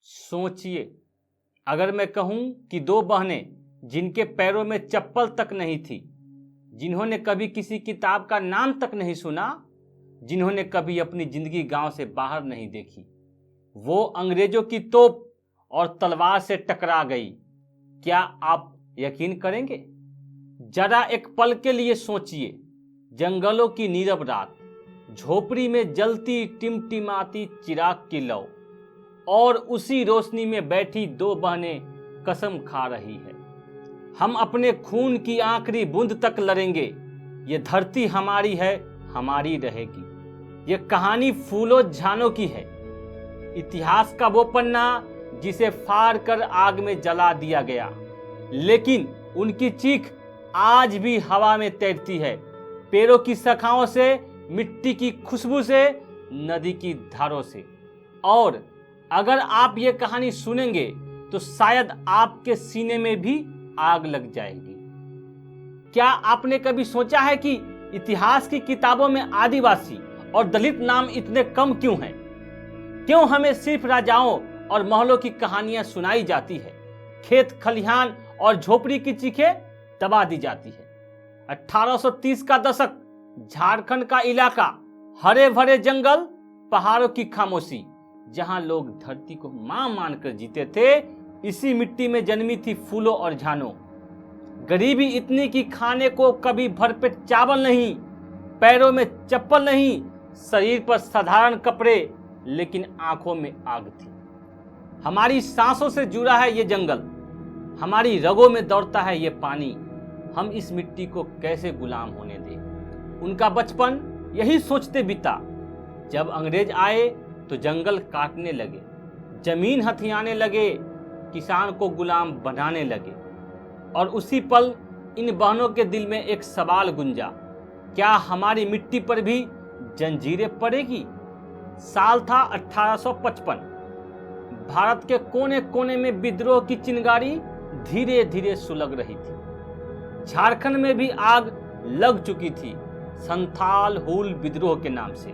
सोचिए, अगर मैं कहूं कि दो बहनें जिनके पैरों में चप्पल तक नहीं थी, जिन्होंने कभी किसी किताब का नाम तक नहीं सुना, जिन्होंने कभी अपनी जिंदगी गांव से बाहर नहीं देखी, वो अंग्रेजों की तोप और तलवार से टकरा गई, क्या आप यकीन करेंगे? जरा एक पल के लिए सोचिए, जंगलों की नीरव रात, झोपड़ी में जलती टिमटिमाती चिराग की लौ और उसी रोशनी में बैठी दो बहनें कसम खा रही है, हम अपने खून की आखिरी बूंद तक लड़ेंगे, ये धरती हमारी है, हमारी रहेगी। ये कहानी फूलों झानों की है, इतिहास का वो पन्ना जिसे फाड़ कर आग में जला दिया गया, लेकिन उनकी चीख आज भी हवा में तैरती है, पेड़ों की शाखाओं से, मिट्टी की खुशबू से, नदी की धारों से। और अगर आप ये कहानी सुनेंगे तो शायद आपके सीने में भी आग लग जाएगी। क्या आपने कभी सोचा है कि इतिहास की किताबों में आदिवासी और दलित नाम इतने कम क्यों हैं? क्यों हमें सिर्फ राजाओं और महलों की कहानियां सुनाई जाती है, खेत खलिहान और झोपड़ी की चीखें दबा दी जाती है? 1830 का दशक, झारखंड का इलाका, हरे भरे जंगल, पहाड़ों की खामोशी, जहां लोग धरती को मां मानकर जीते थे, इसी मिट्टी में जन्मी थी फूलों और झानों। गरीबी इतनी कि खाने को कभी भरपेट चावल नहीं, पैरों में चप्पल नहीं, शरीर पर साधारण कपड़े, लेकिन आंखों में आग थी। हमारी सांसों से जुड़ा है ये जंगल, हमारी रगों में दौड़ता है ये पानी, हम इस मिट्टी को कैसे गुलाम होने दें? उनका बचपन यही सोचते बीता। जब अंग्रेज आए तो जंगल काटने लगे, जमीन हथियाने लगे, किसान को गुलाम बनाने लगे। और उसी पल इन बहनों के दिल में एक सवाल गुंजा, क्या हमारी मिट्टी पर भी जंजीरें पड़ेगी? साल था 1855। भारत के कोने कोने में विद्रोह की चिंगारी धीरे धीरे सुलग रही थी। झारखंड में भी आग लग चुकी थी, संथाल हुल विद्रोह के नाम से।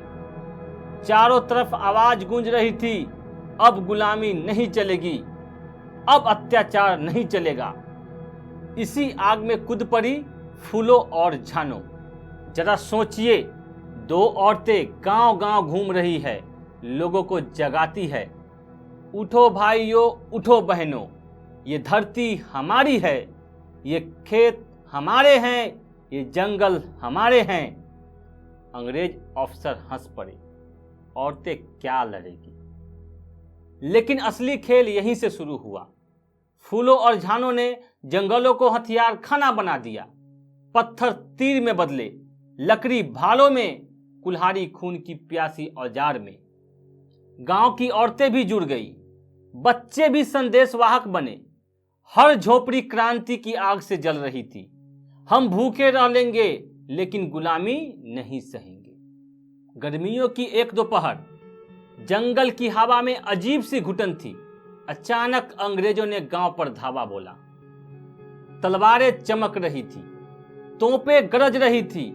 चारों तरफ आवाज गूंज रही थी, अब गुलामी नहीं चलेगी, अब अत्याचार नहीं चलेगा। इसी आग में कूद पड़ी फूलों और झानों। जरा सोचिए, दो औरतें गांव गांव घूम रही है, लोगों को जगाती है, उठो भाइयों, उठो बहनों, ये धरती हमारी है, ये खेत हमारे हैं, ये जंगल हमारे हैं। अंग्रेज अफसर हंस पड़े, औरतें क्या लड़ेगी? लेकिन असली खेल यहीं से शुरू हुआ। फूलों और झानों ने जंगलों को हथियार खाना बना दिया, पत्थर तीर में बदले, लकड़ी भालों में, कुल्हाड़ी खून की प्यासी औजार में। गांव की औरतें भी जुड़ गई, बच्चे भी संदेशवाहक बने। हर झोपड़ी क्रांति की आग से जल रही थी। हम भूखे रह लेंगे लेकिन गुलामी नहीं सहेंगे। गर्मियों की एक दोपहर, जंगल की हवा में अजीब सी घुटन थी। अचानक अंग्रेजों ने गांव पर धावा बोला। तलवारें चमक रही थी, तोपें गरज रही थी,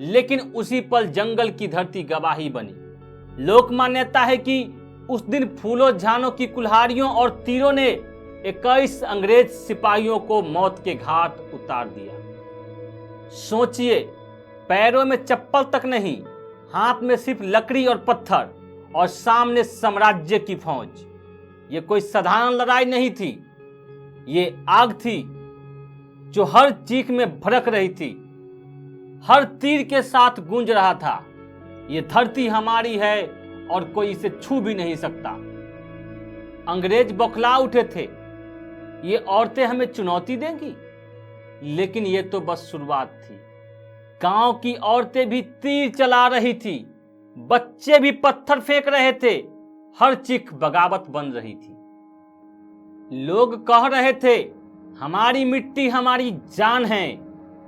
लेकिन उसी पल जंगल की धरती गवाही बनी। लोक मान्यता है कि उस दिन फूलों झानों की कुल्हाड़ियों और तीरों ने 21 अंग्रेज सिपाहियों को मौत के घाट उतार दिया। सोचिए, पैरों में चप्पल तक नहीं, हाथ में सिर्फ लकड़ी और पत्थर, और सामने साम्राज्य की फौज। ये कोई साधारण लड़ाई नहीं थी, ये आग थी जो हर चीख में भड़क रही थी, हर तीर के साथ गूंज रहा था। ये धरती हमारी है और कोई इसे छू भी नहीं सकता। अंग्रेज बौखला उठे थे, ये औरतें हमें चुनौती देंगी? लेकिन ये तो बस शुरुआत थी। गांव की औरतें भी तीर चला रही थी, बच्चे भी पत्थर फेंक रहे थे, हर चीख बगावत बन रही थी। लोग कह रहे थे, हमारी मिट्टी हमारी जान है,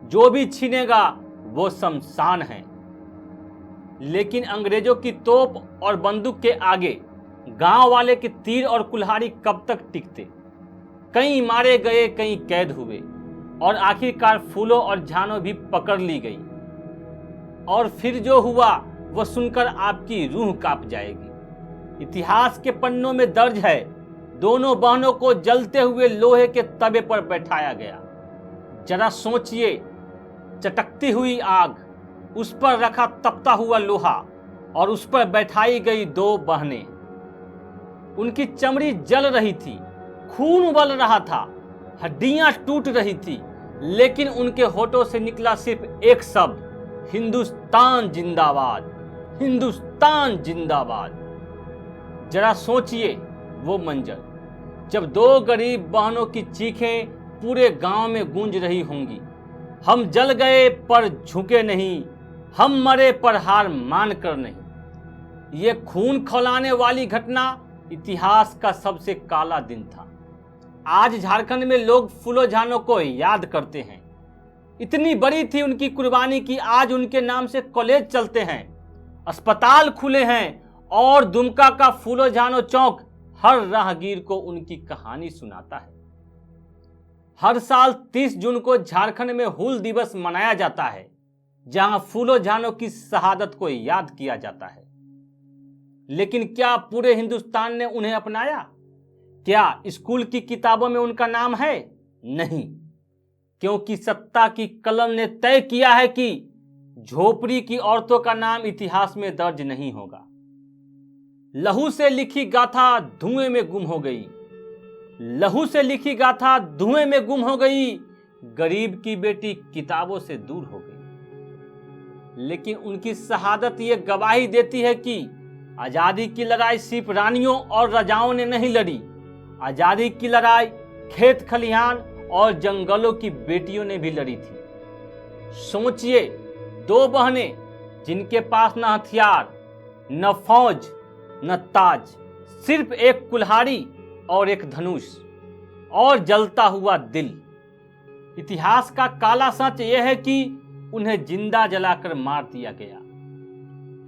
जो भी छीनेगा वो शमशान है। लेकिन अंग्रेजों की तोप और बंदूक के आगे गांव वाले के तीर और कुल्हाड़ी कब तक टिकते? कई मारे गए, कई कैद हुए, और आखिरकार फूलों और झानों भी पकड़ ली गई। और फिर जो हुआ वह सुनकर आपकी रूह कांप जाएगी। इतिहास के पन्नों में दर्ज है, दोनों बहनों को जलते हुए लोहे के तवे पर बैठाया गया। जरा सोचिए, चटकती हुई आग, उस पर रखा तपता हुआ लोहा और उस पर बैठाई गई दो बहनें। उनकी चमड़ी जल रही थी, खून उबल रहा था, हड्डियां टूट रही थी, लेकिन उनके होठों से निकला सिर्फ एक शब्द, हिंदुस्तान जिंदाबाद, हिंदुस्तान जिंदाबाद। जरा सोचिए वो मंजर, जब दो गरीब बहनों की चीखें पूरे गांव में गूंज रही होंगी, हम जल गए पर झुके नहीं, हम मरे पर हार मान कर नहीं। ये खून खौलाने वाली घटना इतिहास का सबसे काला दिन था। आज झारखंड में लोग फूलो झानो को याद करते हैं। इतनी बड़ी थी उनकी कुर्बानी कि आज उनके नाम से कॉलेज चलते हैं, अस्पताल खुले हैं और दुमका का फूलो झानो चौक हर राहगीर को उनकी कहानी सुनाता है। हर साल 30 जून को झारखंड में हूल दिवस मनाया जाता है, जहां फूलो झानो की शहादत को याद किया जाता है। लेकिन क्या पूरे हिंदुस्तान ने उन्हें अपनाया? क्या स्कूल की किताबों में उनका नाम है? नहीं, क्योंकि सत्ता की कलम ने तय किया है कि झोपड़ी की औरतों का नाम इतिहास में दर्ज नहीं होगा। लहू से लिखी गाथा धुएं में गुम हो गई, लहू से लिखी गाथा धुएं में गुम हो गई, गरीब की बेटी किताबों से दूर हो गई। लेकिन उनकी शहादत ये गवाही देती है कि आजादी की लड़ाई सिर्फ रानियों और राजाओं ने नहीं लड़ी, आजादी की लड़ाई खेत खलिहान और जंगलों की बेटियों ने भी लड़ी थी। सोचिए, दो बहनें जिनके पास न हथियार, न फौज, न ताज, सिर्फ एक कुल्हाड़ी और एक धनुष और जलता हुआ दिल। इतिहास का काला सच यह है कि उन्हें जिंदा जलाकर मार दिया गया।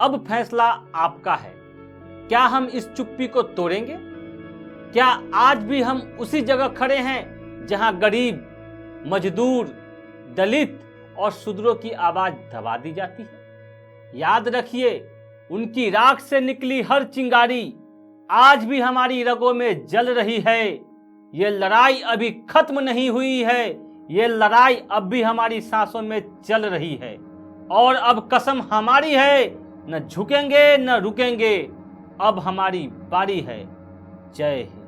अब फैसला आपका है। क्या हम इस चुप्पी को तोड़ेंगे? क्या आज भी हम उसी जगह खड़े हैं जहां गरीब, मजदूर, दलित और शूद्रों की आवाज दबा दी जाती है? याद रखिए, उनकी राख से निकली हर चिंगारी आज भी हमारी रगों में जल रही है। ये लड़ाई अभी खत्म नहीं हुई है, ये लड़ाई अब भी हमारी सांसों में चल रही है। और अब कसम हमारी है, न झुकेंगे न रुकेंगे। अब हमारी बारी है। जय हिंद।